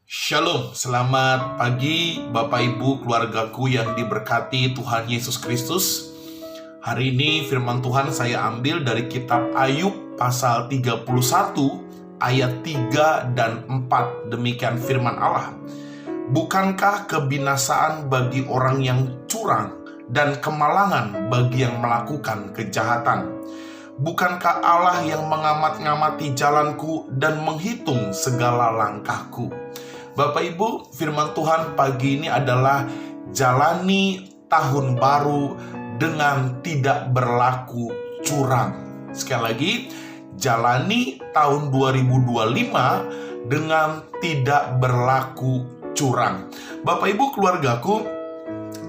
Shalom, selamat pagi Bapak Ibu keluargaku yang diberkati Tuhan Yesus Kristus. Hari ini firman Tuhan saya ambil dari kitab Ayub pasal 31 ayat 3 dan 4. Demikian firman Allah. Bukankah kebinasaan bagi orang yang curang dan kemalangan bagi yang melakukan kejahatan? Bukankah Allah yang mengamat-ngamati jalanku dan menghitung segala langkahku? Bapak Ibu, firman Tuhan pagi ini adalah jalani tahun baru dengan tidak berlaku curang. Sekali lagi, jalani tahun 2025 dengan tidak berlaku curang. Bapak Ibu keluargaku,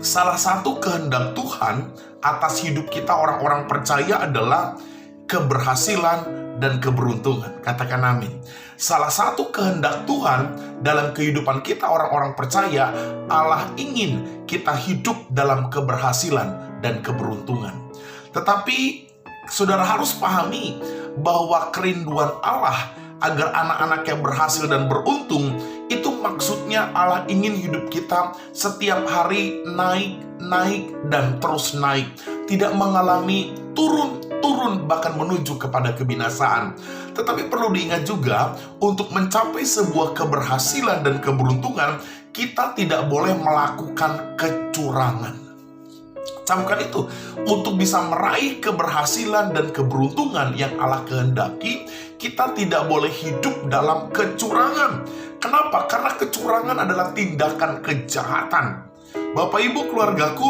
salah satu kehendak Tuhan atas hidup kita orang-orang percaya adalah keberhasilan dan keberuntungan. Katakan amin. Salah satu kehendak Tuhan dalam kehidupan kita orang-orang percaya, Allah ingin kita hidup dalam keberhasilan dan keberuntungan. Tetapi saudara harus pahami bahwa kerinduan Allah agar anak-anaknya berhasil dan beruntung, itu maksudnya Allah ingin hidup kita setiap hari naik dan terus naik, tidak mengalami turun bahkan menuju kepada kebinasaan. Tetapi perlu diingat juga, untuk mencapai sebuah keberhasilan dan keberuntungan, kita tidak boleh melakukan kecurangan. Camkan itu, untuk bisa meraih keberhasilan dan keberuntungan yang Allah kehendaki, kita tidak boleh hidup dalam kecurangan. Kenapa? Karena kecurangan adalah tindakan kejahatan. Bapak Ibu keluargaku,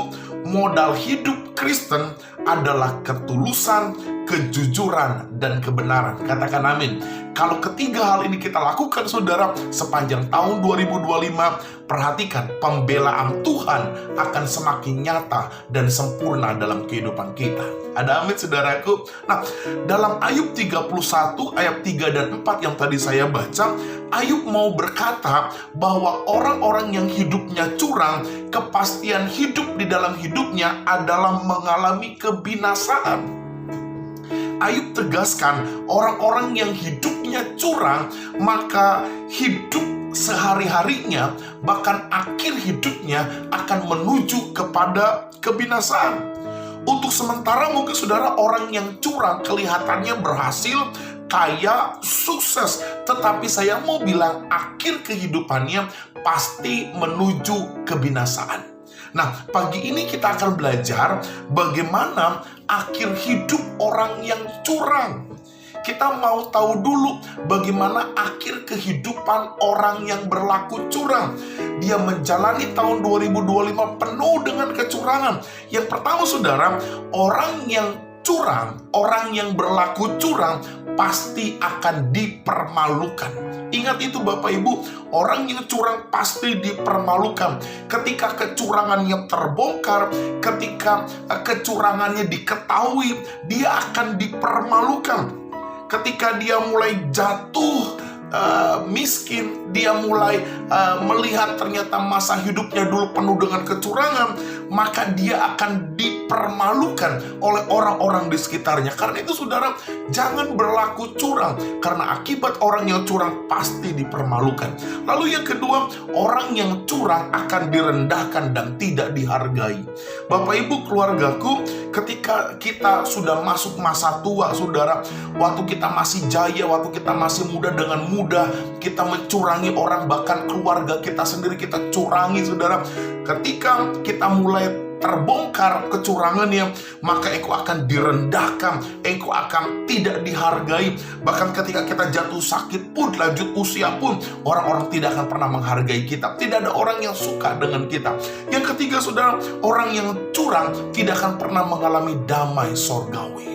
modal hidup Kristen adalah ketulusan, kejujuran, dan kebenaran. Katakan amin. Kalau ketiga hal ini kita lakukan, saudara, sepanjang tahun 2025, perhatikan, pembelaan Tuhan akan semakin nyata dan sempurna dalam kehidupan kita. Ada amin, saudaraku? Nah, dalam Ayub 31 ayat 3 dan 4 yang tadi saya baca, Ayub mau berkata bahwa orang-orang yang hidupnya curang, kepastian hidup di dalam hidupnya adalah mengalami kebinasaan. Ayub tegaskan, orang-orang yang hidupnya curang, maka hidup sehari-harinya, bahkan akhir hidupnya akan menuju kepada kebinasaan. Untuk sementara mungkin saudara, orang yang curang kelihatannya berhasil, kaya, sukses, tetapi saya mau bilang akhir kehidupannya pasti menuju kebinasaan. Nah, pagi ini kita akan belajar bagaimana akhir hidup orang yang curang. Kita mau tahu dulu bagaimana akhir kehidupan orang yang berlaku curang. Dia menjalani tahun 2025 penuh dengan kecurangan. Yang pertama saudara, orang yang curang, orang yang berlaku curang pasti akan dipermalukan. Ingat itu Bapak Ibu, orang yang curang pasti dipermalukan. Ketika kecurangannya terbongkar, ketika kecurangannya diketahui, dia akan dipermalukan. Ketika dia mulai jatuh miskin, dia mulai melihat ternyata masa hidupnya dulu penuh dengan kecurangan, maka dia akan dipermalukan oleh orang-orang di sekitarnya. Karena itu saudara, jangan berlaku curang, karena akibat orang yang curang pasti dipermalukan. Lalu yang kedua, orang yang curang akan direndahkan dan tidak dihargai. Bapak Ibu keluargaku, ketika kita sudah masuk masa tua saudara, waktu kita masih jaya, waktu kita masih muda, dengan mudah kita mencurangi orang, bahkan keluarga kita sendiri kita curangi saudara. Ketika kita mulai terbongkar kecurangannya, maka engkau akan direndahkan, engkau akan tidak dihargai. Bahkan ketika kita jatuh sakit pun, lanjut usia pun, orang-orang tidak akan pernah menghargai kita. Tidak ada orang yang suka dengan kita. Yang ketiga saudara, orang yang curang tidak akan pernah mengalami damai sorgawi.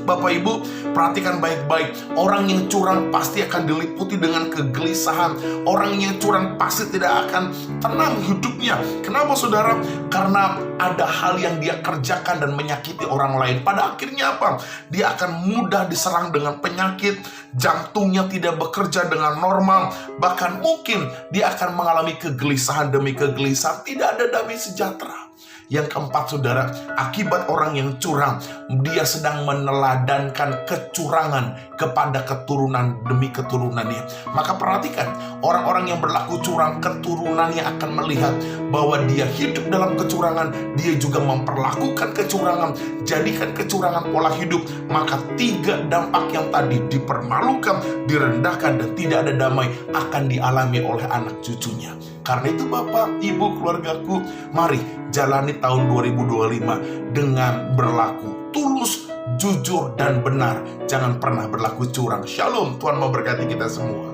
Bapak Ibu, perhatikan baik-baik. Orang yang curang pasti akan diliputi dengan kegelisahan. Orang yang curang pasti tidak akan tenang hidupnya. Kenapa saudara? Karena ada hal yang dia kerjakan dan menyakiti orang lain. Pada akhirnya apa? Dia akan mudah diserang dengan penyakit, jantungnya tidak bekerja dengan normal, bahkan mungkin dia akan mengalami kegelisahan demi kegelisahan. Tidak ada damai sejahtera. Yang keempat, saudara, akibat orang yang curang, dia sedang meneladankan kecurangan kepada keturunan demi keturunannya. Maka perhatikan, orang-orang yang berlaku curang, keturunannya akan melihat bahwa dia hidup dalam kecurangan, dia juga memperlakukan kecurangan, jadikan kecurangan pola hidup. Maka 3 dampak yang tadi, dipermalukan, direndahkan, dan tidak ada damai, akan dialami oleh anak cucunya. Karena itu Bapak, Ibu, keluargaku, mari jalani tahun 2025 dengan berlaku tulus, jujur, dan benar. Jangan pernah berlaku curang. Shalom, Tuhan memberkati kita semua.